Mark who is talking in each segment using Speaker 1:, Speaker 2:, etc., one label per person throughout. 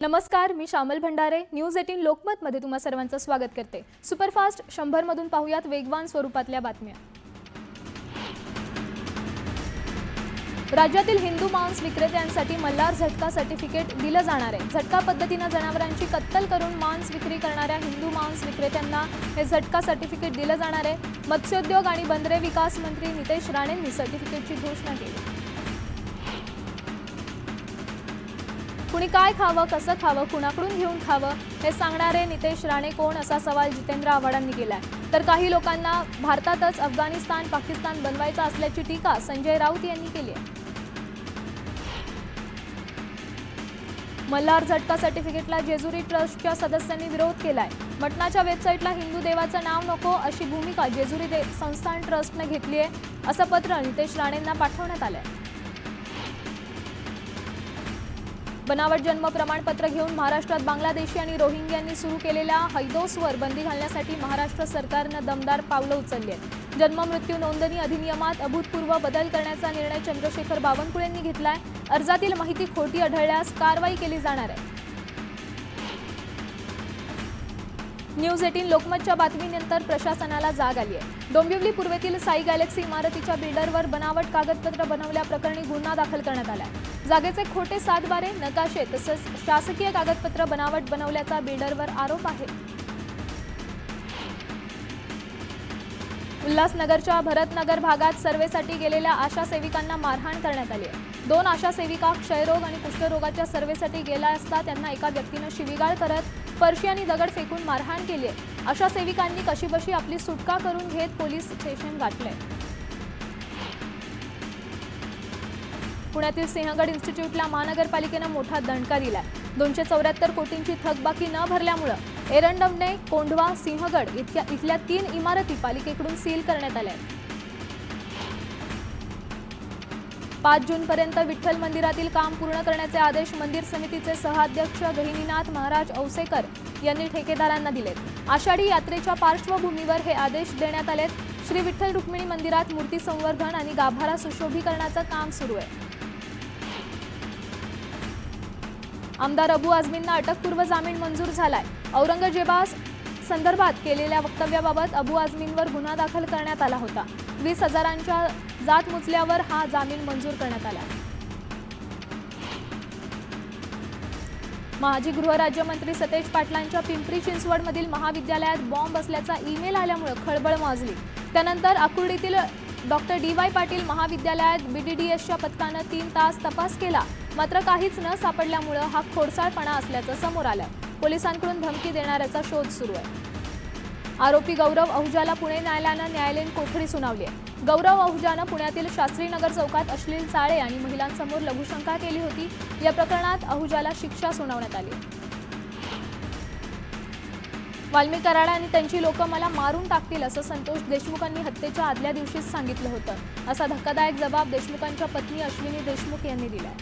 Speaker 1: नमस्कार, मी शामल भंडारे. न्यूज 18 लोकमत मध्ये तुम्हा सर्वांचं स्वागत करते. सुपरफास्ट 100 मधून पाहूयात वेगवान स्वरूपातल्या बातम्या. राज्यातील हिंदू मांस विक्रेत्यांसाठी मल्हार झटका सर्टिफिकेट दिलं जाणार आहे. झटका पद्धतीने जनावरांची कत्तल करून मांस विक्री करणाऱ्या हिंदू मांस विक्रेत्यांना हे झटका सर्टिफिकेट दिलं जाणार आहे. मत्स्योद्योग आणि बंदरे विकास मंत्री नितेश राणेंनी सर्टिफिकेटची घोषणा केली. कुणी काय खावं, कसं खावं, कुणाकडून घेऊन खावं हे सांगणारे नितेश राणे कोण असा सवाल जितेंद्र आव्हाडांनी केलाय. तर काही लोकांना भारतातच अफगाणिस्तान, पाकिस्तान बनवायचा असल्याची टीका संजय राऊत यांनी केली आहे. मल्हार झटका सर्टिफिकेटला जेजुरी ट्रस्टच्या सदस्यांनी विरोध केलाय. मटणाच्या वेबसाईटला हिंदू देवाचं नाव नको अशी भूमिका जेजुरी संस्थान ट्रस्टने घेतली आहे, असं पत्र नितेश राणेंना पाठवण्यात आलंय. बनावट जन्म प्रमाणपत्र घेऊन महाराष्ट्रात बांगलादेशी आणि रोहिंग्यांनी सुरू केलेल्या हैदोसवर बंदी घालण्यासाठी महाराष्ट्र सरकारनं दमदार पावलं उचलली आहेत. जन्म मृत्यू नोंदणी अधिनियमात अभूतपूर्व बदल करण्याचा निर्णय चंद्रशेखर बावनकुळेंनी घेतलाय. अर्जातील माहिती खोटी आढळल्यास कारवाई केली जाणार आहे. न्यूज 18 लोकमतच्या बातमीनंतर प्रशासनाला जाग आली आहे. डोंबिवली पूर्वेतील साई गॅलेक्सी इमारतीच्या बिल्डरवर बनावट कागदपत्र बनवल्याप्रकरणी गुन्हा दाखल करण्यात आला आहे. जागेचे खोटे सातबारे, नकाशे तसंच शासकीय कागदपत्र बनावट बनवल्याचा बिल्डरवर आरोप आहे. उल्हासनगरच्या भरतनगर भागात सर्वेसाठी गेलेल्या आशा सेविकांना मारहाण करण्यात आली आहे. 2 आशा सेविका क्षयरोग आणि कुष्ठरोगाच्या सर्वेसाठी गेल्या असता त्यांना एका व्यक्तीनं शिवीगाळ करत फरशी आणि दगड फेकून मारहाण केली आहे. अशा सेविकांनी कशीबशी आपली सुटका करून घेत पोलीस स्टेशन गाठलंय. पुण्यातील सिंहगड इन्स्टिट्यूटला महानगरपालिकेनं मोठा दणका दिलाय. 274 कोटींची थकबाकी न भरल्यामुळे एरंडवणे, कोंढवा, सिंहगड इथल्या 3 इमारती पालिकेकडून सील करण्यात आल्या. 5 जूनपर्यंत विठ्ठल मंदिरातील काम पूर्ण करण्याचे आदेश मंदिर समितीचे सहअध्यक्ष गहिनीनाथ महाराज औसेकर यांनी ठेकेदारांना दिलेत. आषाढी यात्रेच्या पार्श्वभूमीवर हे आदेश देण्यात आलेत. श्री विठ्ठल रुक्मिणी मंदिरात मूर्ती संवर्धन आणि गाभारा सुशोभीकरणाचं काम सुरू आहे. आमदार अबू आझमींना अटकपूर्व जामीन मंजूर झालाय. औरंगजेबास संदर्भात केलेल्या वक्तव्याबाबत अबू आझमींवर गुन्हा दाखल करण्यात आला होता. 20,000च्या जात मुचल्यावर हा जामीन मंजूर करण्यात आला. माजी गृहराज्यमंत्री सतेज पाटलांच्या पिंपरी चिंचवडमधील महाविद्यालयात बॉम्ब असल्याचा ईमेल आल्यामुळे खळबळ माजली. त्यानंतर आकुर्डीतील डॉक्टर DY पाटील महाविद्यालयात BDDSच्या पथकानं 3 तास तपास केला, मात्र काहीच न सापडल्यामुळे हा खोडसाळपणा असल्याचं समोर आलं. पोलिसांकडून धमकी देणाऱ्याचा शोध सुरू आहे. आरोपी गौरव अहुजाला पुणे न्यायालयानं न्यायालयीन कोठडी सुनावली आहे. गौरव अहुजानं पुण्यातील शास्त्रीनगर चौकात अश्लील चाळे आणि महिलांसमोर लघुशंका केली होती. या प्रकरणात अहुजाला शिक्षा सुनावण्यात आली. वाल्मिक कराड आणि त्यांची लोक मला मारून टाकतील असं संतोष देशमुखांनी हत्येच्या आदल्या दिवशीच सांगितलं होतं, असा धक्कादायक जबाब देशमुखांच्या पत्नी अश्विनी देशमुख यांनी दिलाय.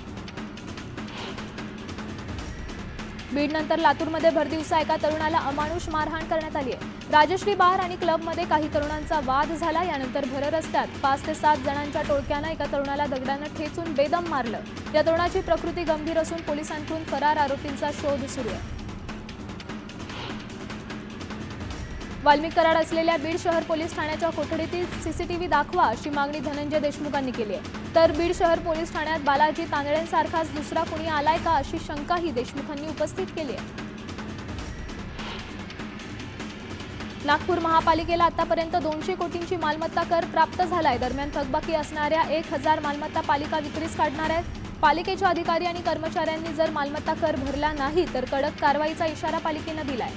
Speaker 1: बीडनंतर लातूरमध्ये भरदिवसा एका तरुणाला अमानुष मारहाण करण्यात आली आहे. राजश्री बार आणि क्लबमध्ये काही तरुणांचा वाद झाला. यानंतर भर रस्त्यात 5 ते 7 जणांच्या टोळक्यानं एका तरुणाला दगडानं ठेचून बेदम मारलं. या तरुणाची प्रकृती गंभीर असून पोलिसांकडून फरार आरोपींचा शोध सुरू आहे. वाल्मिक कराड असलेल्या बीड शहर पोलीस ठाण्याच्या कोठडीतील CCTV दाखवा अशी मागणी धनंजय देशमुखांनी केली आहे. तर बीड शहर पोलीस ठाण्यात बालाजी तांदळेंसारखाच दुसरा कुणी आलाय का अशी शंकाही देशमुखांनी उपस्थित केली आहे. नागपूर महापालिकेला आतापर्यंत 200 कोटींची मालमत्ता कर प्राप्त झालाय. दरम्यान थकबाकी असणाऱ्या 1000 मालमत्ता पालिका विक्रीस काढणार आहेत. पालिकेच्या अधिकारी आणि कर्मचाऱ्यांनी जर मालमत्ता कर भरला नाही तर कडक कारवाईचा इशारा पालिकेनं दिलाय.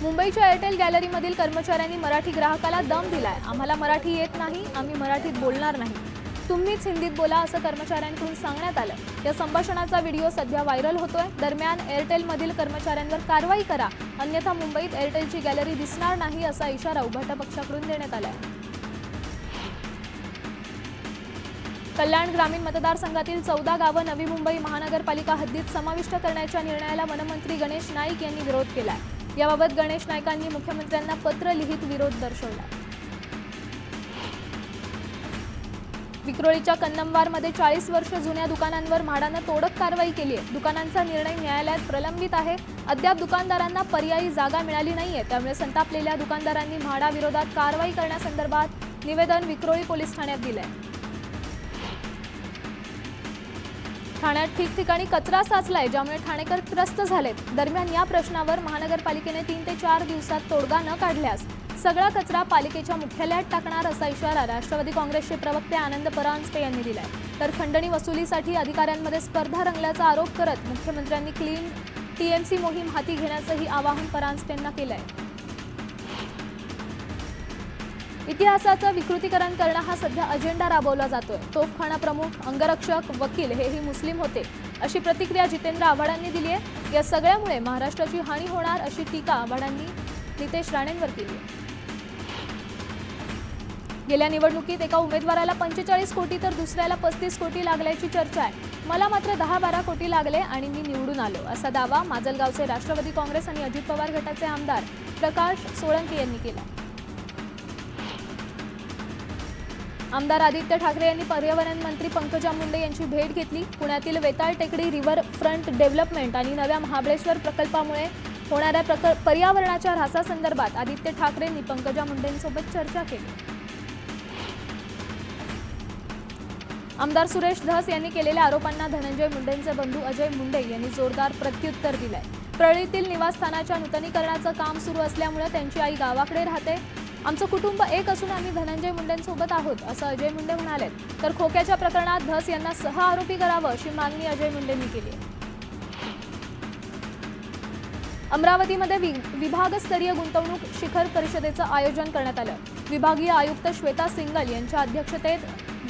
Speaker 1: मुंबईच्या एअरटेल गॅलरीमधील कर्मचाऱ्यांनी मराठी ग्राहकाला दम दिलाय. आम्हाला मराठी येत नाही, आम्ही मराठीत बोलणार नाही, तुम्हीच हिंदीत बोला असं कर्मचाऱ्यांकडून सांगण्यात आलं. या संभाषणाचा व्हिडिओ सध्या व्हायरल होतोय. दरम्यान एअरटेलमधील कर्मचाऱ्यांवर कारवाई करा, अन्यथा मुंबईत एअरटेलची गॅलरी दिसणार नाही असा इशारा उभाटा पक्षाकडून देण्यात आलाय. कल्याण ग्रामीण मतदारसंघातील 14 गावं नवी मुंबई महानगरपालिका हद्दीत समाविष्ट करण्याच्या निर्णयाला वनमंत्री गणेश नाईक यांनी विरोध केलाय. याबाबत गणेश नाईकांनी मुख्यमंत्र्यांना पत्र लिहित विरोध दर्शवला. विक्रोळीच्या कन्नमवारमध्ये 40 वर्ष जुन्या दुकानांवर म्हाडानं तोडक कारवाई केली आहे. दुकानांचा निर्णय न्यायालयात प्रलंबित आहे. अद्याप दुकानदारांना पर्यायी जागा मिळाली नाहीये. त्यामुळे संतापलेल्या दुकानदारांनी म्हाडाविरोधात कारवाई करण्यासंदर्भात निवेदन विक्रोळी पोलीस ठाण्यात दिलंय. ठाण्यात ठिकठिकाणी कचरा साचलाय, ज्यामुळे ठाणेकर त्रस्त झालेत. दरम्यान या प्रश्नावर महानगरपालिकेने 3 ते 4 दिवसात तोडगा न काढल्यास सगळा कचरा पालिकेच्या मुख्यालयात टाकणार असा इशारा राष्ट्रवादी काँग्रेसचे प्रवक्ते आनंद परांजपे यांनी दिलाय. तर खंडणी वसुलीसाठी अधिकाऱ्यांमध्ये स्पर्धा रंगल्याचा आरोप करत मुख्यमंत्र्यांनी क्लीन टीएमसी मोहीम हाती घेण्याचंही आवाहन परांजपेंना केलंय. इतिहासाचं विकृतीकरण करणं हा सध्या अजेंडा राबवला जातोय. तोफखाना प्रमुख, अंगरक्षक, वकील हेही मुस्लिम होते, अशी प्रतिक्रिया जितेंद्र आव्हाडांनी दिली आहे. या सगळ्यामुळे महाराष्ट्राची हानी होणार अशी टीका आव्हाडांनी नितेश राणेंवर केली आहे. गेल्या निवडणुकीत एका उमेदवाराला 45 कोटी तर दुसऱ्याला 35 कोटी लागल्याची चर्चा आहे. मला मात्र 10-12 कोटी लागले आणि मी निवडून आलो, असा दावा माजलगावचे राष्ट्रवादी काँग्रेस आणि अजित पवार गटाचे आमदार प्रकाश सोळंके यांनी केला. आमदार आदित्य ठाकरे यांनी पर्यावरण मंत्री पंकजा मुंडे यांची भेट घेतली. पुण्यातील वेताळ टेकडी रिव्हर फ्रंट डेव्हलपमेंट आणि नव्या महाबळेश्वर प्रकल्पामुळे होणाऱ्या पर्यावरणाच्या ऱ्हासासंदर्भात आदित्य ठाकरेंनी पंकजा मुंडेंसोबत चर्चा केली. आमदार सुरेश धस यांनी केलेल्या आरोपांना धनंजय मुंडेंचे बंधू अजय मुंडे यांनी जोरदार प्रत्युत्तर दिलंय. परळीतील निवासस्थानाच्या नूतनीकरणाचं काम सुरू असल्यामुळे त्यांची आई गावाकडे राहते. आमचं कुटुंब एक असून आम्ही धनंजय मुंडेंसोबत आहोत, असं अजय मुंडे म्हणाले. तर खोक्याच्या प्रकरणात धस यांना सहआरोपी करावं अशी मागणी अजय मुंडेंनी केली आहे. अमरावतीमध्ये विभागस्तरीय गुंतवणूक शिखर परिषदेचं आयोजन करण्यात आलं. विभागीय आयुक्त श्वेता सिंगल यांच्या अध्यक्षतेत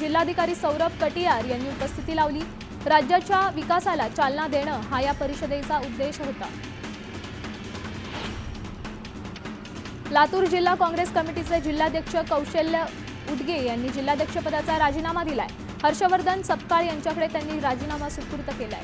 Speaker 1: जिल्हाधिकारी सौरभ कटियार यांनी उपस्थिती लावली. राज्याच्या विकासाला चालना देणं हा या परिषदेचा उद्देश होता. लातूर जिल्हा काँग्रेस कमिटीचे जिल्हाध्यक्ष कौशल्य उदगे यांनी जिल्हाध्यक्षपदाचा राजीनामा दिलाय. हर्षवर्धन सपकाळ यांच्याकडे त्यांनी राजीनामा सुपूर्द केलाय.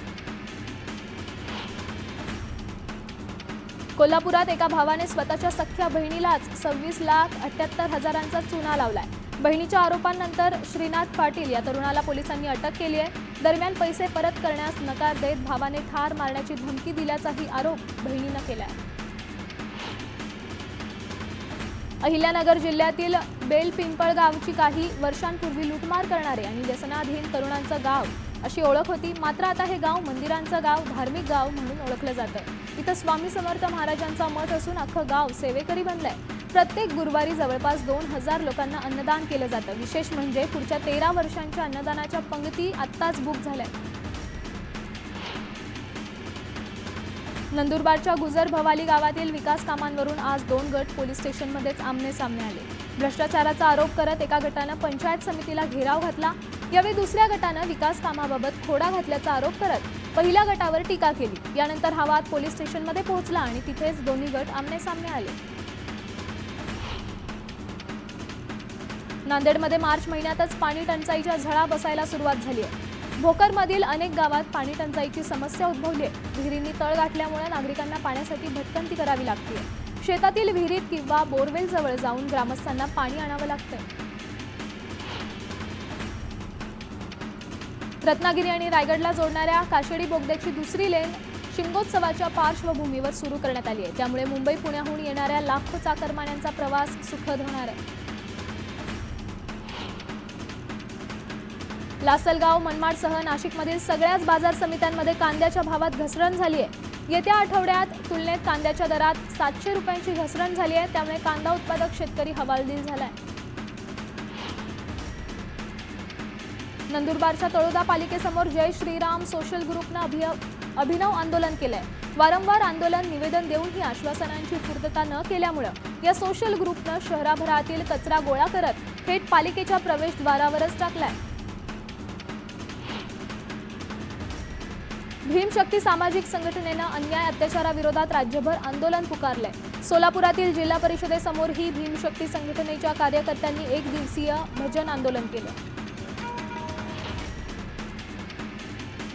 Speaker 1: कोल्हापुरात एका भावाने स्वतःच्या सख्ख्या बहिणीलाच 26,78,000चा चुना लावलाय. बहिणीच्या आरोपांनंतर श्रीनाथ पाटील या तरुणाला पोलिसांनी अटक केली आहे. दरम्यान पैसे परत करण्यास नकार देत भावाने ठार मारण्याची धमकी दिल्याचाही आरोप बहिणीनं केलाय. अहिल्यानगर जिल्ह्यातील बेलपिंपळगावची काही वर्षांपूर्वी लूटमार करणारे आणि व्यसनाधीन तरुणांचं गाव अशी ओळख होती. मात्र आता हे गाव मंदिरांचं गाव, धार्मिक गाव म्हणून ओळखलं जातं. इथं स्वामी समर्थ महाराजांचा मठ असून अख्खं गाव सेवेकरी बनलंय. प्रत्येक गुरुवारी जवळपास 2,000 लोकांना अन्नदान केलं जातं. विशेष म्हणजे पुढच्या 13 वर्षांच्या अन्नदानाच्या पंक्ती आत्ताच बुक झाल्या. नंदुरबारच्या गुजर भवाली गावातील विकास कामांवरून आज 2 गट पोलीस स्टेशनमध्येच आमने सामने आले. भ्रष्टाचाराचा आरोप करत एका गटानं पंचायत समितीला घेराव घातला. यावेळी दुसऱ्या गटानं विकास कामाबाबत खोडा घातल्याचा आरोप करत पहिल्या गटावर टीका केली. यानंतर हा वाद पोलीस स्टेशनमध्ये पोहोचला आणि तिथेच दोन्ही गट आमने सामने आले. नांदेडमध्ये मार्च महिन्यातच पाणी टंचाईच्या झळा बसायला सुरुवात झाली आहे. भोकरमधील अनेक गावात पाणी टंचाईची समस्या उद्भवली आहे. विहिरींनी तळ गाठल्यामुळे नागरिकांना पाण्यासाठी भटकंती करावी लागते. शेतातील विहिरीत किंवा बोरवेल जवळ जाऊन ग्रामस्थांना पाणी आणावं लागतंय. रत्नागिरी आणि रायगडला जोडणाऱ्या काशेडी बोगद्याची दुसरी लेन शिमगोत्सवाच्या पार्श्वभूमीवर सुरू करण्यात आली आहे. त्यामुळे मुंबई पुण्याहून येणाऱ्या लाखो चाकरमान्यांचा प्रवास सुखद होणार आहे. लासलगाव, मनमाडसह नाशिकमधील सगळ्याच बाजार समित्यांमध्ये कांद्याच्या भावात घसरण झाली आहे. येत्या आठवड्यात तुलनेत कांद्याच्या दरात 700 रुपयांची घसरण झाली आहे. त्यामुळे कांदा उत्पादक शेतकरी हवालदिल झालाय. नंदुरबारच्या तळोदा पालिकेसमोर जय श्रीराम सोशल ग्रुपनं अभिनव आंदोलन केलंय. वारंवार आंदोलन, निवेदन देऊनही आश्वासनांची पूर्तता न केल्यामुळे या सोशल ग्रुपनं शहराभरातील कचरा गोळा करत थेट पालिकेच्या प्रवेशद्वारावरच टाकलाय. भीमशक्ती सामाजिक संघटनेनं अन्याय अत्याचाराविरोधात राज्यभर आंदोलन पुकारलंय. सोलापुरातील जिल्हा परिषदेसमोर ही भीमशक्ती संघटनेच्या कार्यकर्त्यांनी 1 दिवसीय भजन आंदोलन केलं.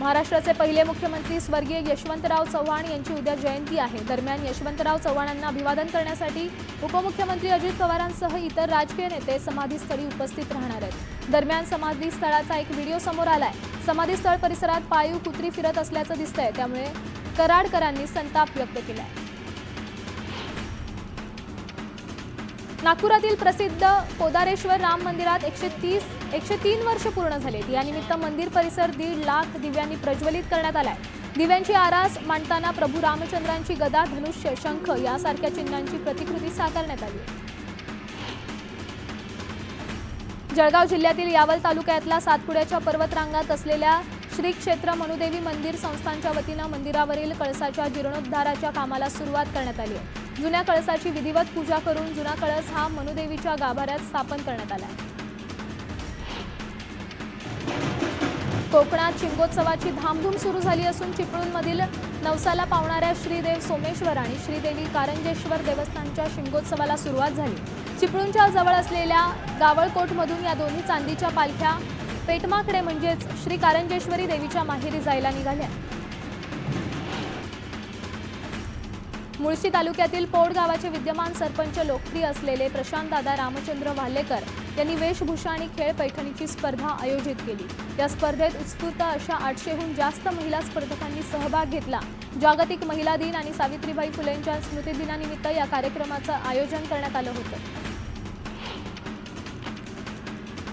Speaker 1: महाराष्ट्राचे पहिले मुख्यमंत्री स्वर्गीय यशवंतराव चव्हाण यांची उद्या जयंती आहे। दरम्यान यशवंतराव चव्हाणांना अभिवादन करण्यासाठी उपमुख्यमंत्री अजित पवारांसह इतर राजकीय नेते समाधीस्थळी उपस्थित राहणार आहेत। दरम्यान समाधीस्थळाचा एक व्हिडिओ समोर आलाय। समाधीस्थळ परिसरात पाळीव कुत्री फिरत असल्याचं दिसतंय, त्यामुळे कराडकरांनी संताप व्यक्त केलाय। नागपुरातील प्रसिद्ध पोदारेश्वर राम मंदिरात 103 वर्ष पूर्ण झालेत। यानिमित्त मंदिर परिसर 1.5 लाख दिव्यांनी प्रज्वलित करण्यात आलाय। दिव्यांची आरास मांडताना प्रभू रामचंद्रांची गदा, धनुष्य, शंख यासारख्या चिन्हांची प्रतिकृती साकारण्यात आली। जळगाव जिल्ह्यातील यावल तालुक्यातल्या सातपुड्याच्या पर्वतरांगात असलेल्या श्री क्षेत्र मनुदेवी मंदिर संस्थानच्या वतीनं मंदिरावरील कळसाच्या जीर्णोद्धाराच्या कामाला सुरुवात करण्यात आली आहे। जुन्या कळसाची विधिवत पूजा करून जुना कळस हा मनुदेवीच्या गाभाऱ्यात स्थापन करण्यात आला आहे। कोकणात शिमगोत्सवाची धामधूम सुरू झाली असून चिपळूणमधील नवसाला पावणाऱ्या श्रीदेव सोमेश्वर आणि श्रीदेवी कारंजेश्वर देवस्थानच्या शिमगोत्सवाला सुरुवात झाली। चिपळूणच्या जवळ असलेल्या गावळकोटमधून या दोन्ही चांदीच्या पालख्या पेटमाकडे म्हणजेच श्री कारंजेश्वरी देवीच्या माहेरी जायला निघाल्या। मुळशी तालुक्यातील पौड गावाचे विद्यमान सरपंच लोकप्रिय असलेले प्रशांतदादा रामचंद्र वाल्हेकर यांनी वेशभूषा आणि खेळ पैठणीची स्पर्धा आयोजित केली। या स्पर्धेत उत्स्फूर्त अशा 800हून जास्त महिला स्पर्धकांनी सहभाग घेतला। जागतिक महिला दिन आणि सावित्रीबाई फुलेंच्या स्मृतिदिनानिमित्त या कार्यक्रमाचं आयोजन करण्यात आलं होतं।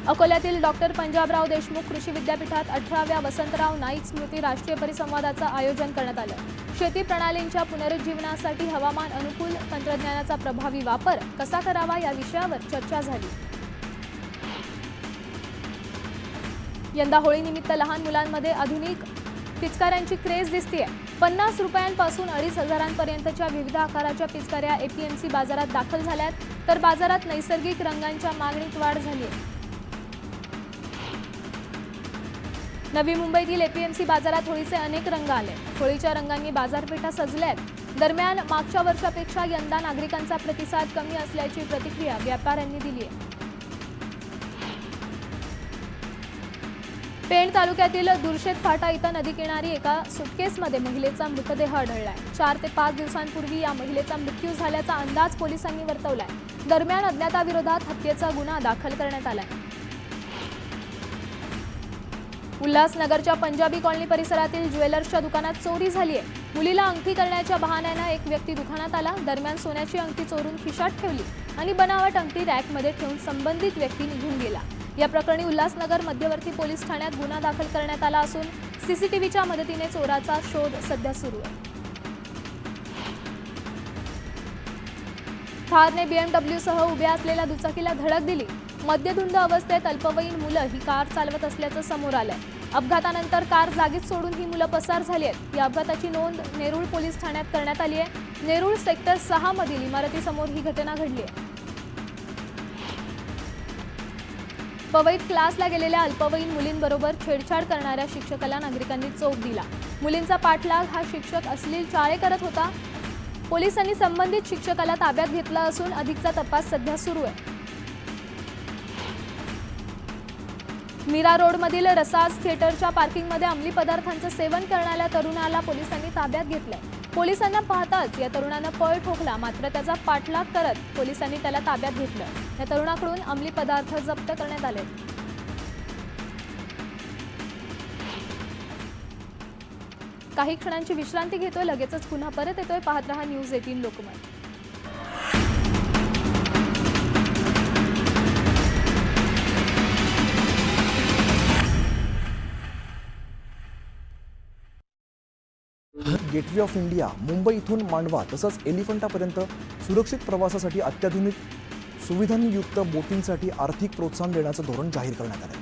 Speaker 1: अकोल्यातील डॉक्टर पंजाबराव देशमुख कृषी विद्यापीठात 18व्या वसंतराव नाईक स्मृती राष्ट्रीय परिसंवादाचं आयोजन करण्यात आलं। शेती प्रणालींच्या पुनरुज्जीवनासाठी हवामान अनुकूल तंत्रज्ञानाचा प्रभावी वापर कसा करावा या विषयावर चर्चा झाली। यंदा होळीनिमित्त लहान मुलांमध्ये आधुनिक पिचकाऱ्यांची क्रेज दिसतेय। 50 रुपयांपासून 2,500 पर्यंतच्या विविध आकाराच्या पिचकाऱ्या एपीएमसी बाजारात दाखल झाल्यात, तर बाजारात नैसर्गिक रंगांच्या मागणीत वाढ झाली आहे। नवी मुंबईतील एपीएमसी बाजारात होळीचे अनेक रंग आले। होळीच्या रंगांनी बाजारपेठा सजल्यात। दरम्यान मागच्या वर्षापेक्षा यंदा नागरिकांचा प्रतिसाद कमी असल्याची प्रतिक्रिया व्यापाऱ्यांनी दिली आहे। पेण तालुक्यातील दुर्शेत फाटा इथं नदीकिनारी एका सुटकेसमध्ये महिलेचा मृतदेह आढळलाय। 4 ते 5 दिवसांपूर्वी या महिलेचा मृत्यू झाल्याचा अंदाज पोलिसांनी वर्तवलाय। दरम्यान अज्ञाताविरोधात हत्येचा गुन्हा दाखल करण्यात आलाय। उल्हासनगरच्या पंजाबी कॉलनी परिसरातील ज्वेलर्सच्या दुकानात चोरी झाली आहे। मुलीला अंगठी करण्याच्या बहाण्यानं एक व्यक्ती दुकानात आला। दरम्यान सोन्याची अंगठी चोरून खिशात ठेवली आणि बनावट अंगठी रॅकमध्ये ठेवून संबंधित व्यक्ती निघून गेला। या प्रकरणी उल्हासनगर मध्यवर्ती पोलीस ठाण्यात गुन्हा दाखल करण्यात आला असून सीसीटीव्हीच्या मदतीने चोराचा शोध सध्या सुरू आहे। थारने बीएमडब्ल्यूसह उभ्या असलेल्या दुचाकीला धडक दिली। मद्यधुंद अवस्थेत अल्पवयीन मुलं ही कार चालवत असल्याचं समोर आलंय। अपघातानंतर कार जागीच सोडून ही मुलं पसार झाली आहेत। या अपघाताची नोंद नेरूळ पोलीस ठाण्यात करण्यात आली आहे। नेरूळ सेक्टर 6 मधील इमारतीसमोर ही घटना घडली आहे। पवईत क्लासला गेलेल्या अल्पवयीन मुलींबरोबर छेडछाड करणाऱ्या शिक्षकाला नागरिकांनी चोप दिला। मुलींचा पाठलाग हा शिक्षक अश्लील चाळे करत होता। पोलिसांनी संबंधित शिक्षकाला ताब्यात घेतला असून अधिकचा तपास सध्या सुरू आहे। मीरा रोडमधील रसाज थिएटरच्या पार्किंगमध्ये अंमली पदार्थांचं सेवन करणाऱ्या तरुणाला पोलिसांनी ताब्यात घेतलंय। पोलिसांना पाहताच या तरुणानं पळ ठोकला, मात्र त्याचा पाठलाग करत पोलिसांनी त्याला ताब्यात घेतलं। या तरुणाकडून अंमली पदार्थ जप्त करण्यात आले। काही क्षणांची विश्रांती घेतोय, लगेचच पुन्हा परत येतोय। पाहत रहा news 18 Lokmat.
Speaker 2: Gateway of India Mumbai इथून मांडवा तसंच एलिफंटापर्यंत सुरक्षित प्रवासासाठी अत्याधुनिक सुविधांनी युक्त बोटींसाठी आर्थिक प्रोत्साहन देण्याचं धोरण जाहीर करण्यात आलं।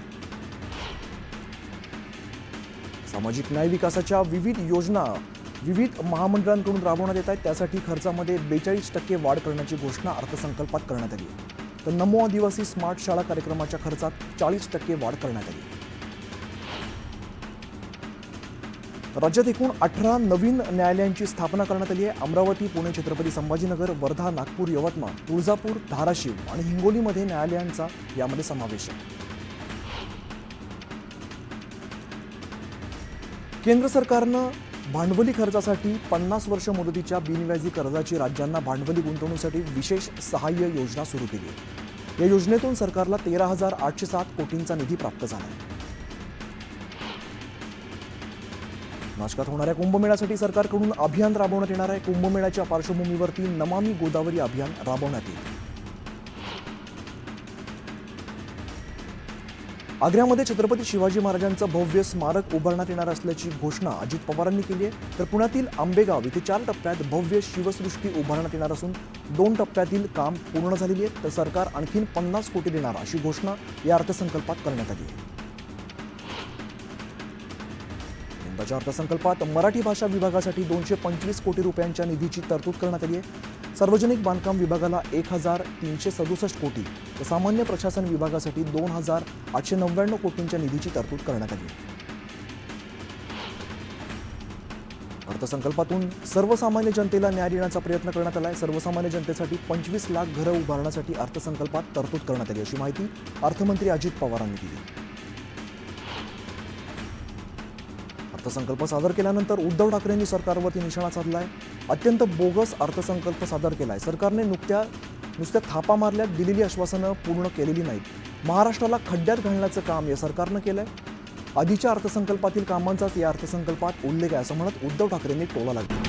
Speaker 2: सामाजिक न्याय विकासाच्या विविध योजना विविध महामंडळांकडून राबवण्यात येत आहेत। त्यासाठी खर्चामध्ये 42% वाढ करण्याची घोषणा अर्थसंकल्पात करण्यात आली। तर नमो आदिवासी स्मार्ट शाळा कार्यक्रमाच्या खर्चात 40% वाढ करण्यात आली। राज्यात एकूण 18 नवीन न्यायालयांची स्थापना करण्यात आली आहे। अमरावती, पुणे, छत्रपती संभाजीनगर, वर्धा, नागपूर, यवतमाळ, तुळजापूर, धाराशिव आणि हिंगोलीमध्ये न्यायालयांचा यामध्ये समावेश आहे। केंद्र सरकारनं भांडवली खर्चासाठी 50 वर्ष मुदतीच्या बिनव्याजी कर्जाची राज्यांना भांडवली गुंतवणुकीसाठी विशेष सहाय्य योजना सुरू केली आहे। या योजनेतून सरकारला 13,807 कोटींचा निधी प्राप्त झाला आहे। नाशकात होणाऱ्या कुंभमेळ्यासाठी सरकारकडून अभियान राबवण्यात येणार आहे। कुंभमेळ्याच्या पार्श्वभूमीवरती नमामि गोदावरी अभियान राबवण्यात येईल। आग्र्यामध्ये छत्रपती शिवाजी महाराजांचं भव्य स्मारक उभारण्यात येणार असल्याची घोषणा अजित पवारांनी केली आहे। तर पुण्यातील आंबेगाव इथे 4 टप्प्यात भव्य शिवसृष्टी उभारण्यात येणार असून 2 टप्प्यातील काम पूर्ण झालेली आहे। तर सरकार आणखीन 50 कोटी देणार अशी घोषणा या अर्थसंकल्पात करण्यात आली आहे। यंदाच्या अर्थसंकल्पात मराठी भाषा विभागासाठी 225 कोटी रुपयांच्या निधीची तरतूद करण्यात आली आहे। सार्वजनिक बांधकाम विभागाला 1,367 कोटी तर सामान्य प्रशासन विभागासाठी 2,899 कोटींच्या निधीची तरतूद करण्यात आली आहे। अर्थसंकल्पातून सर्वसामान्य जनतेला न्याय देण्याचा प्रयत्न करण्यात आला आहे। सर्वसामान्य जनतेसाठी 25 लाख घरं उभारण्यासाठी अर्थसंकल्पात तरतूद करण्यात आली अशी माहिती अर्थमंत्री अजित पवारांनी दिली। अर्थसंकल्प सादर केल्यानंतर उद्धव ठाकरेंनी सरकारवरती निशाणा साधलाय। अत्यंत बोगस अर्थसंकल्प सादर केलाय। सरकारने नुसत्या थापा मारल्यात दिलेली आश्वासनं पूर्ण केलेली नाहीत। महाराष्ट्राला खड्ड्यात घालण्याचं काम या सरकारनं केलंय। आधीच्या अर्थसंकल्पातील कामांचाच या अर्थसंकल्पात उल्लेख आहे असं म्हणत उद्धव ठाकरेंनी टोला लागला।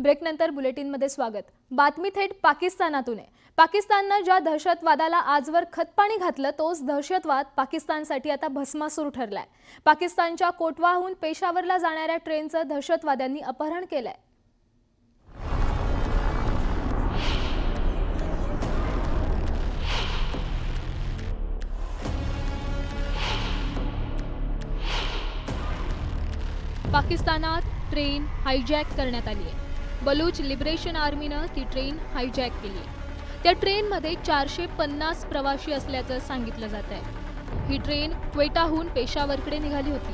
Speaker 1: ब्रेकनंतर बुलेटिनमध्ये स्वागत। बातमी थेट पाकिस्तानातून आहे। पाकिस्ताननं ज्या दहशतवादाला आजवर खतपाणी घातलं तोच दहशतवाद पाकिस्तानसाठी आता भस्मासूर ठरलाय। पाकिस्तानच्या कोटवाहून पेशावरला जाणाऱ्या ट्रेनचं दहशतवाद्यांनी अपहरण केलंय। पाकिस्तानात ट्रेन हायजॅक करण्यात आली आहे। बलूच लिबरेशन आर्मीनं ती ट्रेन हायजॅक केली आहे। त्या ट्रेनमध्ये 450 प्रवासी असल्याचं सांगितलं जात आहे। ही ट्रेन क्वेटाहून पेशावरकडे निघाली होती,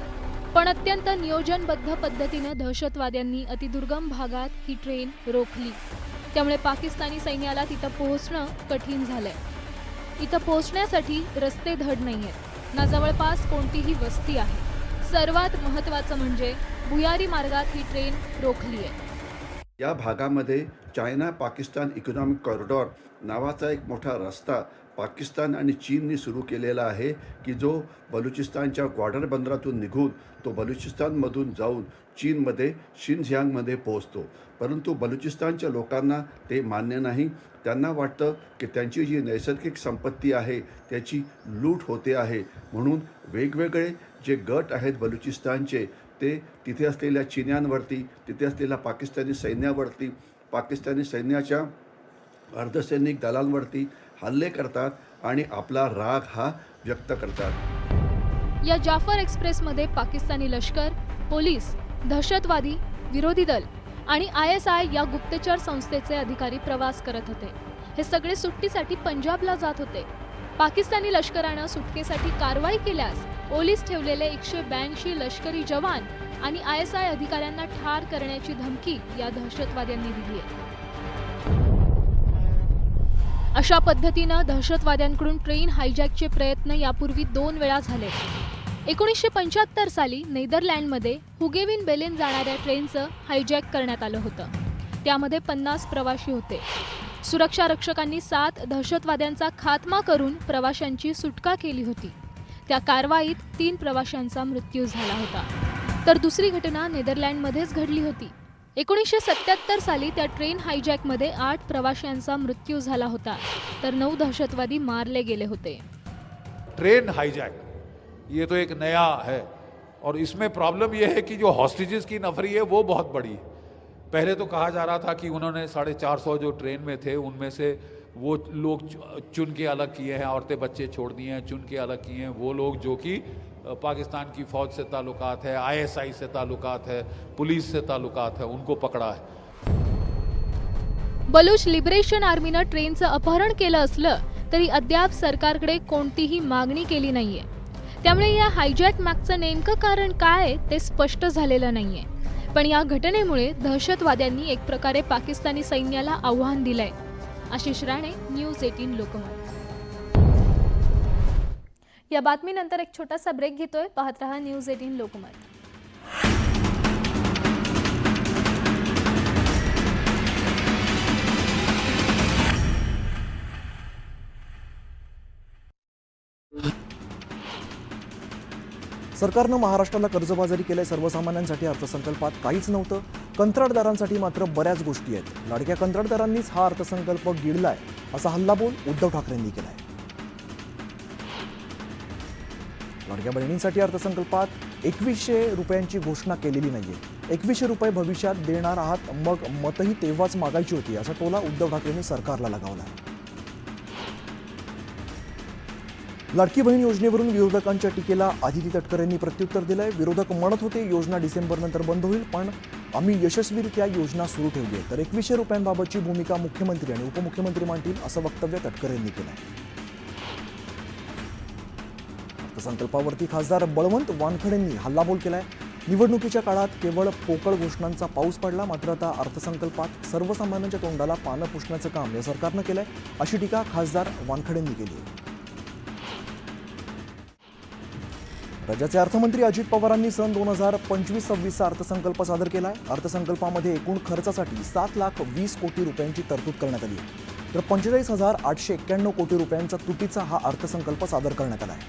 Speaker 1: पण अत्यंत नियोजनबद्ध पद्धतीनं दहशतवाद्यांनी अतिदुर्गम भागात ही ट्रेन रोखली। त्यामुळे पाकिस्तानी सैन्याला तिथं पोहोचणं कठीण झालंय। इथं पोहोचण्यासाठी रस्ते धड नाहीयेत, ना जवळपास कोणतीही वस्ती आहे। सर्वात महत्त्वाचं म्हणजे भुयारी मार्गात ही ट्रेन रोखली आहे।
Speaker 3: या भागामध्ये चायना पाकिस्तान इकॉनॉमिक कॉरिडॉर नावाचा एक मोठा रस्ता पाकिस्तान आणि चीनने सुरू केलेला आहे की जो बलुचिस्तानच्या ग्वाडर बंदरातून निघून तो बलुचिस्तानमधून जाऊन चीनमध्ये शिनझियांगमध्ये पोहोचतो। परंतु बलुचिस्तानच्या लोकांना ते मान्य नाही। त्यांना वाटतं की त्यांची जी नैसर्गिक संपत्ती आहे त्याची लूट होते आहे, म्हणून वेगवेगळे जे गट आहेत बलुचिस्तानचे ते तिथे असलेल्या चिन्यांवरती, तिथे असलेल्या पाकिस्तानी सैन्यावरती, पाकिस्तानी सैन्याच्या अर्धसैनिक दलांवरती हल्ले करतात आणि आपला राग हा व्यक्त करतात।
Speaker 1: या जाफर एक्सप्रेसमध्ये पाकिस्तानी लष्कर, पोलीस, दहशतवादी, विरोधी दल आणि ISI या गुप्तचर संस्थेचे अधिकारी प्रवास करत होते। हे सगळे सुट्टीसाठी पंजाबला जात होते। पाकिस्तानी लष्करानं सुटकेसाठी कारवाई केल्यास पोलीस ठेवलेले 182 लष्करी जवान आणि ISI अधिकाऱ्यांना ठार करण्याची धमकी या दहशतवाद्यांनी दिली आहे। अशा पद्धतीनं दहशतवाद्यांकडून ट्रेन हायजॅकचे प्रयत्न यापूर्वी 2 वेळा झाले। 1975 साली नेदरलँडमध्ये हुगेविन बेलेन जाणाऱ्या ट्रेनचं हायजॅक करण्यात आलं होतं। त्यामध्ये 50 प्रवासी होते। सुरक्षा रक्षकांनी 7 दहशतवाद्यांचा खात्मा करून प्रवाशांची सुटका केली होती। त्या कारवाईत 3 प्रवाशांचा मृत्यू झाला होता। तर दुसरी घटना नेदरलँडमध्येच घडली होती। 1977 साली त्या ट्रेन हायजॅकमध्ये 8 प्रवाशांचा मृत्यू झाला होता, तर 9 दहशतवादी मारले गेले होते।
Speaker 4: ट्रेन हाईजैक ये तो एक नया है और इसमें प्रॉब्लम ये है कि जो हॉस्टेजेस की नफरी है वो बहुत बड़ी है। पहले तो कहा जा रहा था कि उन्होंने 450 जो ट्रेन में थे उनमें से वो लोग चुन के अलग किए हैं, औरतें बच्चे छोड़ दिए हैं, चुन के अलग किए हैं। वो लोग जो कि पाकिस्तान की फ़ौज से ताल्लुकात है, ISI से ताल्लुकात है, पुलिस से ताल्लुकात है, उनको पकड़ा है।
Speaker 1: बलूच लिबरेशन आर्मीनं ट्रेनचं अपहरण केलं असलं तरी अद्याप सरकारकडे कोणतीही मागणी केली नाहीये। त्यामुळे या हायजॅक मागचं नेमकं कारण काय ते स्पष्ट झालेलं नाहीये। पण या घटनेमुळे दहशतवाद्यांनी एक प्रकारे पाकिस्तानी सैन्याला आव्हान दिलंय।
Speaker 5: आशिष राणे, न्यूज 18 लोकमत.
Speaker 1: या बातमीनंतर एक छोटासा ब्रेक घेतोय. पाहत रहा न्यूज 18 लोकमत.
Speaker 2: सरकारनं महाराष्ट्राला कर्जबाजारी केलंय. सर्वसामान्यांसाठी अर्थसंकल्पात काहीच नव्हतं. कंत्राटदारांसाठी मात्र बऱ्याच गोष्टी आहेत. लाडक्या कंत्राटदारांनीच हा अर्थसंकल्प गिळलाय असा हल्लाबोल उद्धव ठाकरेंनी केलाय. लाडक्या बहिणींसाठी अर्थसंकल्पात 2100 रुपयांची घोषणा केलेली नाहीये. 2100 रुपये भविष्यात देणार आहात, मग मतही तेव्हाच मागायची होती असा टोला उद्धव ठाकरेंनी सरकारला लगावलाय. लाडकी बहीण योजनेवरून विरोधकांच्या टीकेला आदिती तटकरे यांनी प्रत्युत्तर दिलंय. विरोधक म्हणत होते योजना डिसेंबरनंतर बंद होईल, पण आम्ही यशस्वीरित्या योजना सुरू ठेवली आहे. तर 2100 रुपयांबाबतची भूमिका मुख्यमंत्री आणि उपमुख्यमंत्री मांडतील असं वक्तव्य तटकरे यांनी केलंय. अर्थसंकल्पावरती खासदार बळवंत वानखडेंनी हल्लाबोल केलाय. निवडणुकीच्या काळात केवळ पोकळ घोषणांचा पाऊस पडला, मात्र आता अर्थसंकल्पात सर्वसामान्यांच्या तोंडाला पानं पुसण्याचं काम या सरकारनं केलंय अशी टीका खासदार वानखडेंनी केली आहे. राज्याचे अर्थमंत्री अजित पवारांनी सन 2025-26चा अर्थसंकल्प सादर केलाय. अर्थसंकल्पामध्ये एकूण खर्चासाठी 7,20 कोटी रुपयांची तरतूद करण्यात आली आहे. तर 45,891 कोटी रुपयांचा तुटीचा हा अर्थसंकल्प सादर करण्यात आला आहे.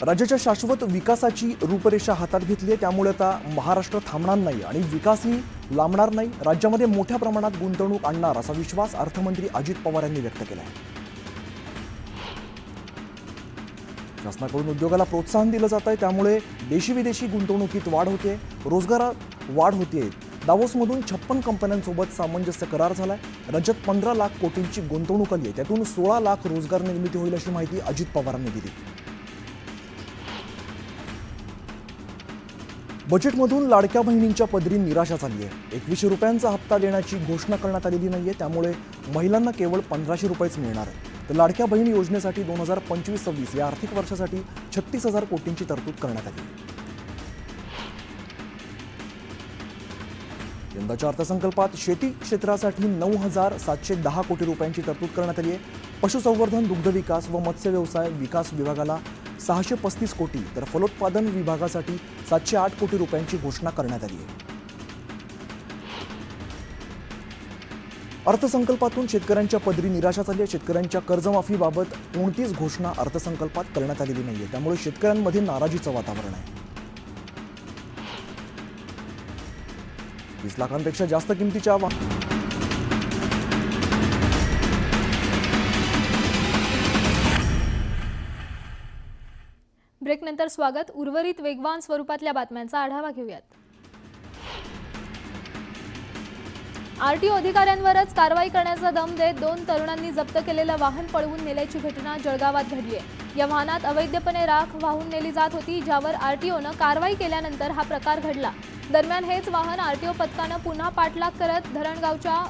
Speaker 2: राज्याच्या शाश्वत विकासाची रूपरेषा हातात घेतली आहे. त्यामुळे आता महाराष्ट्र थांबणार नाही आणि विकासही लांबणार नाही. राज्यामध्ये मोठ्या प्रमाणात गुंतवणूक आणणार असा विश्वास अर्थमंत्री अजित पवार यांनी व्यक्त केला आहे. शासनाकडून उद्योगाला प्रोत्साहन दिलं जात आहे. त्यामुळे देशी विदेशी गुंतवणुकीत वाढ होते, रोजगारात वाढ होते. दावोसमधून 56 कंपन्यांसोबत सामंजस्य करार झालाय. राज्यात 15 लाख कोटींची गुंतवणूक आली आहे. त्यातून 16 लाख रोजगार निर्मिती होईल अशी माहिती अजित पवारांनी दिली. बजेटमधून लाडक्या बहिणींच्या पदरी निराशा झाली आहे. 2100 रुपयांचा हप्ता देण्याची घोषणा करण्यात आलेली नाहीये. त्यामुळे महिलांना केवळ 1500 रुपयेच मिळणार आहे. तर लाडक्या बहीण योजनेसाठी 2025-26 या आर्थिक वर्षासाठी 36,000 कोटींची तरतूद करण्यात आली. यंदाच्या अर्थसंकल्पात शेती क्षेत्रासाठी 9,710 कोटी रुपयांची तरतूद करण्यात आली आहे. पशुसंवर्धन, दुग्धविकास व मत्स्य व्यवसाय विकास विभागाला 635 कोटी, तर फलोत्पादन विभागासाठी 708 कोटी रुपयांची घोषणा करण्यात आली आहे. अर्थसंकल्पातून शेतकऱ्यांच्या पदरी निराशा झाली आहे. शेतकऱ्यांच्या कर्जमाफीबाबत कोणतीच घोषणा अर्थसंकल्पात करण्यात आलेली नाहीये. त्यामुळे शेतकऱ्यांमध्ये नाराजीचं वातावरण आहे. 20 लाखांपेक्षा जास्त किमतीच्या
Speaker 1: ब्रेकनंतर स्वागत. उर्वरित वेगवान स्वरूपातल्या बातम्यांचा आढावा घेऊयात. आरटीओ अधिकाऱ्यांवरच कारवाई करण्याचा दम देत 2 तरुणांनी जप्त केलेलं वाहन पळवून नेल्याची घटना जळगावात घडली आहे. या वाहनात अवैधपणे राख वाहून नेली जात होती, ज्यावर आरटीओनं कारवाई केल्यानंतर हा प्रकार घडला. दरम्यान हेच वाहन आरटीओ पथकानं पुन्हा पाठलाग करत धरणगावच्या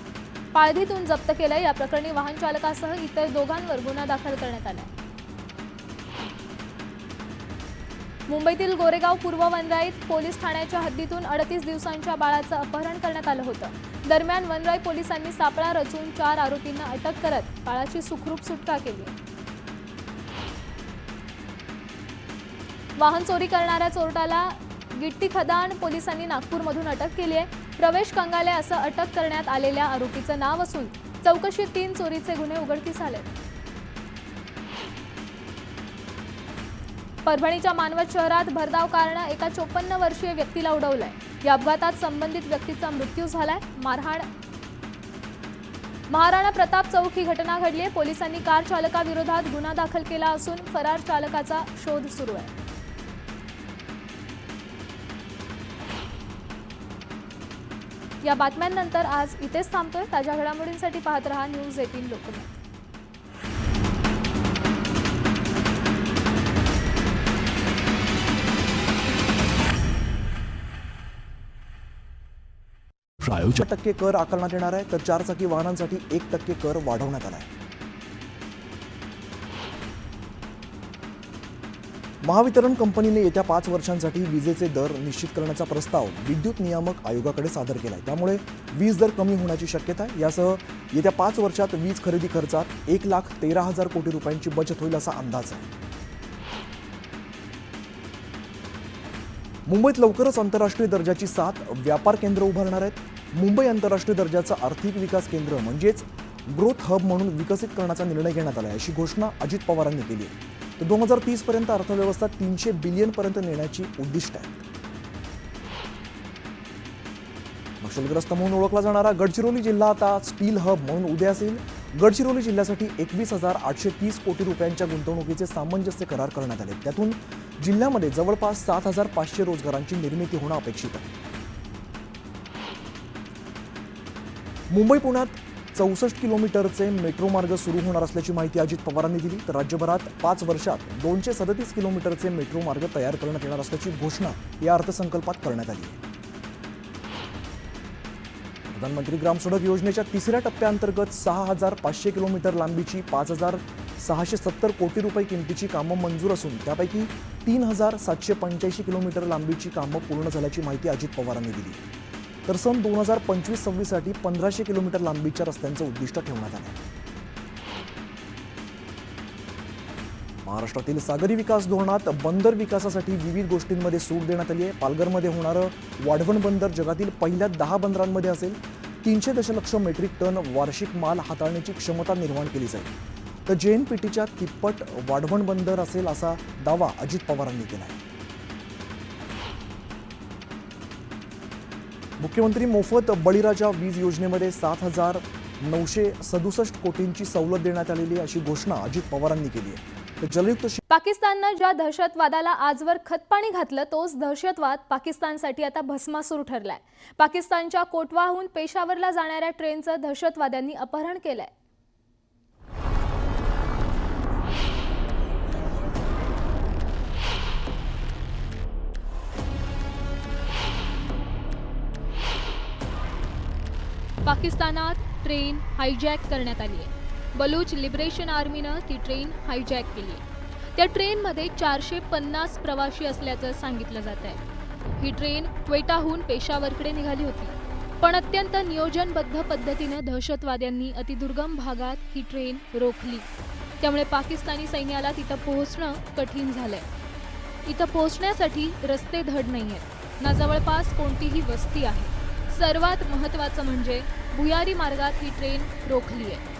Speaker 1: पाळधीतून जप्त केलं. या प्रकरणी वाहन चालकासह इतर दोघांवर गुन्हा दाखल करण्यात आला. मुंबईतील गोरेगाव पूर्व वनराईत पोलीस ठाण्याच्या हद्दीतून 38 दिवसांच्या बाळाचं अपहरण करण्यात आलं होतं. दरम्यान वनराई पोलिसांनी सापळा रचून 4 आरोपींना अटक करत बाळाची सुखरूप सुटका केली. वाहन चोरी करणाऱ्या चोरट्याला गिट्टी खदान पोलिसांनी नागपूरमधून अटक केली आहे. प्रवेश कंगाले असं अटक करण्यात आलेल्या आरोपीचं नाव असून चौकशीत 3 चोरीचे गुन्हे उघडकीस आले. परभणीच्या मानवत शहरात भरधाव कारनं एका 54 वर्षीय व्यक्तीला उडवलंय. या अपघातात संबंधित व्यक्तीचा मृत्यू झालाय. महाराणा प्रताप चौक ही घटना घडली आहे. पोलिसांनी कार चालकाविरोधात गुन्हा दाखल केला असून फरार चालकाचा शोध सुरू आहे. या बातम्यांनंतर आज इथेच थांबतोय. ताज्या घडामोडींसाठी पाहत रहा न्यूज 18 लोकमत.
Speaker 2: प्रायोजक 10% कर आकारण्यात येणार आहे. तर 4 चाकी वाहनांसाठी 1% कर वाढवण्यात आला आहे. महावितरण कंपनीने येत्या 5 वर्षांसाठी विजेचे दर निश्चित करण्याचा प्रस्ताव विद्युत नियामक आयोगाकडे सादर केला आहे. त्यामुळे वीज दर कमी होण्याची शक्यता आहे. यासह येत्या 5 वर्षात वीज खरेदी खर्चात 1,13,000 कोटी रुपयांची बचत होईल असा अंदाज आहे. मुंबईत लवकरच आंतरराष्ट्रीय दर्जाची 7 व्यापार केंद्र उभारणार आहेत. मुंबई आंतरराष्ट्रीय दर्जाचं आर्थिक विकास केंद्र म्हणजेच ग्रोथ हब म्हणून विकसित करण्याचा निर्णय घेण्यात आला आहे, अशी घोषणा अजित पवारांनी केली आहे. तर 2030 पर्यंत अर्थव्यवस्था 300 बिलियन पर्यंत नेण्याची उद्दिष्ट आहे. नक्षलग्रस्त म्हणून ओळखला जाणारा गडचिरोली जिल्हा आता स्टील हब म्हणून उदयास येईल. गडचिरोली जिल्ह्यासाठी 21,830 कोटी रुपयांच्या गुंतवणुकीचे सामंजस्य करार करण्यात आले. त्यातून जिल्ह्यामध्ये जवळपास 7,500 रोजगारांची निर्मिती होणं अपेक्षित आहे. मुंबई पुण्यात 64 किलोमीटरचे मेट्रो मार्ग सुरू होणार असल्याची माहिती अजित पवारांनी दिली. तर राज्यभरात 5 वर्षात 237 किलोमीटरचे मेट्रो मार्ग तयार करण्यात येणार असल्याची घोषणा या अर्थसंकल्पात करण्यात आली आहे. प्रधानमंत्री ग्राम सडक योजनेच्या 3ऱ्या टप्प्याअंतर्गत 6,500 किलोमीटर लांबीची 5,670 कोटी रुपये किमतीची कामं मंजूर असून त्यापैकी 3,785 किलोमीटर लांबीची कामं पूर्ण झाल्याची माहिती अजित पवारांनी दिली. तर सन 2025-26 साठी 1,500 किलोमीटर लांबीच्या रस्त्यांचं उद्दिष्ट ठेवण्यात आलं. महाराष्ट्रातील सागरी विकास धोरणात बंदर विकासासाठी विविध गोष्टींमध्ये सूट देण्यात आली आहे. पालघरमध्ये होणारं वाढवण बंदर जगातील पहिल्या 10 बंदरांमध्ये असेल. 300 दशलक्ष मेट्रिक टन वार्षिक माल हाताळण्याची क्षमता निर्माण केली जाईल. तर JNPTच्या तिप्पट वाढवण बंदर असेल असा दावा अजित पवारांनी केला आहे. मुख्यमंत्री मोफत बळीराजा वीज योजनेमध्ये 7,967 कोटींची सवलत देण्यात आलेली आहे, अशी घोषणा अजित पवारांनी केली आहे. तर जलयुक्त
Speaker 1: पाकिस्ताननं ज्या दहशतवादाला आजवर खतपाणी घातलं तोच दहशतवाद पाकिस्तानसाठी आता भस्मासूर ठरलाय. पाकिस्तानच्या कोटवाहून पेशावरला जाणाऱ्या ट्रेनचं दहशतवाद्यांनी अपहरण केलंय.
Speaker 5: पाकिस्तानात ट्रेन हायजॅक करण्यात आली आहे. बलूच लिबरेशन आर्मीनं ती ट्रेन हायजॅक केली आहे. त्या ट्रेनमध्ये 450 प्रवासी असल्याचं सांगितलं जात आहे. ही ट्रेन क्वेटाहून पेशावरकडे निघाली होती, पण अत्यंत नियोजनबद्ध पद्धतीनं दहशतवाद्यांनी अतिदुर्गम भागात ही ट्रेन रोखली. त्यामुळे पाकिस्तानी सैन्याला तिथं पोहोचणं कठीण झालंय. इथं पोहोचण्यासाठी रस्ते धड नाहीयेत ना जवळपास कोणतीही वस्ती आहे. सर्वात महत्त्वाचं म्हणजे भुयारी मार्गात ही ट्रेन रोखली आहे.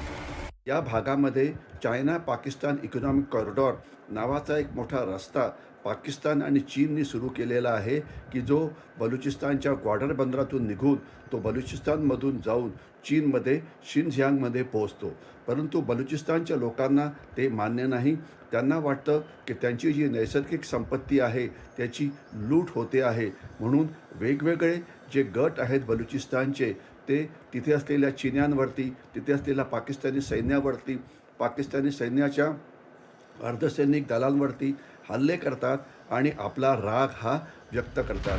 Speaker 3: या भागामध्ये चायना पाकिस्तान इकॉनॉमिक कॉरिडॉर नावाचा एक मोठा रस्ता पाकिस्तान आणि चीननी सुरू केलेला आहे की जो बलुचिस्तानच्या ग्वाडर बंदरातून निघून तो बलुचिस्तानमधून जाऊन चीनमध्ये शिनझियांगमध्ये पोहोचतो. परंतु बलुचिस्तानच्या लोकांना ते मान्य नाही. त्यांना वाटतं की त्यांची जी नैसर्गिक संपत्ती आहे त्याची लूट होते आहे. म्हणून वेगवेगळे जे गट आहेत बलुचिस्तानचे ते तिथे असलेल्या चिन्यांवरती, तिथे असलेल्या पाकिस्तानी सैन्यावरती, पाकिस्तानी सैन्याच्या अर्धसैनिक दलांवरती हल्ले करतात आणि आपला राग हा व्यक्त करतात.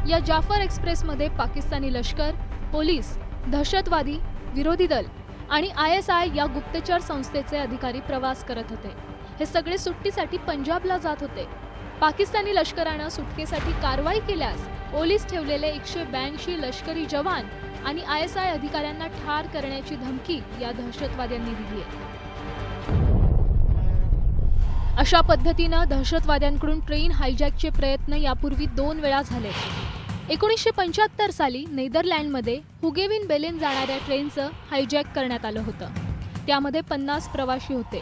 Speaker 5: या जाफर एक्सप्रेसमध्ये पाकिस्तानी लष्कर, पोलीस, दहशतवादी, विरोधी दल आणि ISI या गुप्तचर संस्थेचे अधिकारी प्रवास करत होते. हे सगळे सुट्टीसाठी पंजाबला जात होते. पाकिस्तानी लष्करानं सुटकेसाठी कारवाई केल्यास पोलीस ठेवलेले 182 लष्करी जवान आणि ISI अधिकाऱ्यांना ठार करण्याची धमकी या दहशतवाद्यांनी दिली आहे. अशा पद्धतीनं दहशतवाद्यांकडून ट्रेन हायजॅकचे प्रयत्न यापूर्वी 2 वेळा झाले. 1975 साली नेदरलँडमध्ये हुगेविन बेलेन जाणाऱ्या ट्रेनचं हायजॅक करण्यात आलं होतं. त्यामध्ये 50 प्रवासी होते.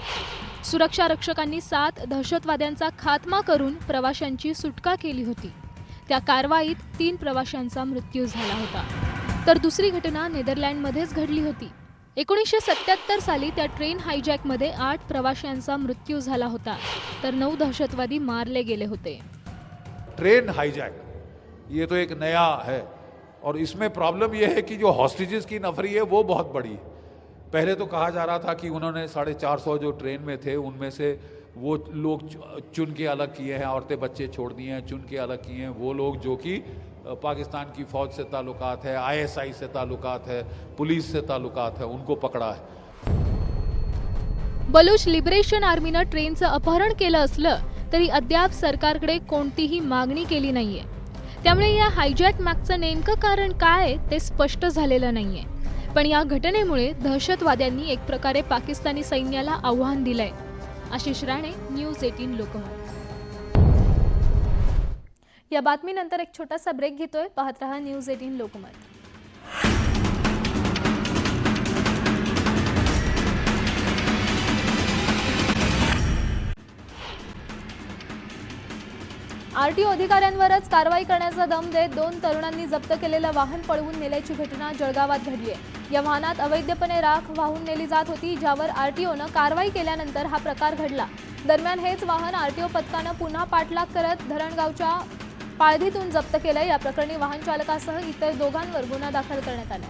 Speaker 5: सुरक्षा रक्षकांनी 7 दहशतवाद्यांचा खात्मा करून प्रवाशांची सुटका केली होती. त्या कारवाईत 3 प्रवाशांचा मृत्यू झाला होता. तर दुसरी घटना नेदरलँडमध्येच घडली होती. 1977 साली त्या ट्रेन हायजॅकमध्ये 8 प्रवाशांचा मृत्यू झाला होता, तर 9 दहशतवादी मारले गेले होते.
Speaker 4: ट्रेन हाईजैक ये तो एक नया है और इसमें प्रॉब्लम ये है कि जो हॉस्टेजेस की नफरी है वो बहुत बड़ी है. पहले तो कहा जा रहा था कि उन्होंने 450 जो ट्रेन में थे उनमें से वो लोग चुन के अलग किए हैं, औरतें बच्चे छोड़ दिए हैं, चुन के अलग किए हैं. वो लोग जो कि पाकिस्तान की फ़ौज से ताल्लुकात है, ISI से ताल्लुकात है, पुलिस से ताल्लुकात है, उनको पकड़ा है.
Speaker 5: बलूच लिबरेशन आर्मीनं ट्रेनचं अपहरण केलं असलं तरी अद्याप सरकारकडे कोणतीही मागणी केली नाहीये. त्यामुळे या हायजॅक मागचं नेमकं कारण काय ते स्पष्ट झालेलं नाहीये. पण या घटनेमुळे दहशतवाद्यांनी एक प्रकारे पाकिस्तानी सैन्याला आव्हान दिलंय. आशिष राणे, न्यूज 18 लोकमत.
Speaker 1: या बातमीनंतर एक छोटासा ब्रेक घेतोय. पाहत रहा न्यूज 18 लोकमत. आरटीओ अधिकाऱ्यांवरच कारवाई करण्याचा दम देत 2 तरुणांनी जप्त केलेलं वाहन पळवून नेल्याची घटना जळगावात घडली आहे. या वाहनात अवैधपणे राख वाहून नेली जात होती, ज्यावर आरटीओनं कारवाई केल्यानंतर हा प्रकार घडला. दरम्यान हेच वाहन आरटीओ पथकानं पुन्हा पाठलाग करत धरणगावच्या पाळधीतून जप्त केलं. या प्रकरणी वाहन चालकासह इतर दोघांवर गुन्हा दाखल करण्यात आला.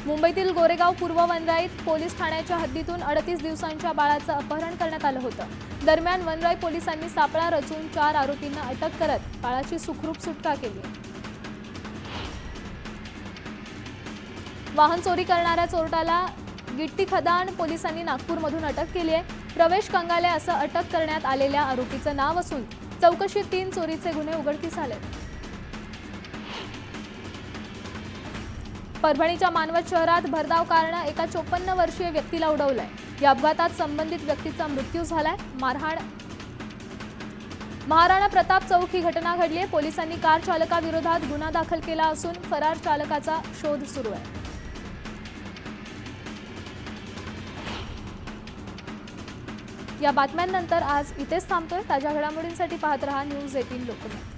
Speaker 1: मुंबईतील गोरेगाव पूर्व वनराईत पोलीस ठाण्याच्या हद्दीतून 38 दिवसांच्या बाळाचं अपहरण करण्यात आलं होतं. दरम्यान वनराई पोलिसांनी सापळा रचून 4 आरोपींना अटक करत बाळाची सुखरूप सुटका केली. वाहन चोरी करणाऱ्या चोरट्याला गिट्टी खदान पोलिसांनी नागपूरमधून अटक केली आहे. प्रवेश कंगाले असं अटक करण्यात आलेल्या आरोपीचं नाव असून चौकशीत 3 चोरीचे गुन्हे उघडकीस आले. परभणीच्या मानवत शहरात भरधाव कारनं एका 54 वर्षीय व्यक्तीला उडवलंय. या अपघातात संबंधित व्यक्तीचा मृत्यू झालाय. महाराणा प्रताप चौक ही घटना घडली आहे. पोलिसांनी कार चालकाविरोधात गुन्हा दाखल केला असून फरार चालकाचा शोध सुरू आहे. या बातम्यांनंतर आज इथेच थांबतोय. ताज्या घडामोडींसाठी पाहत रहा न्यूज 18 लोकमत.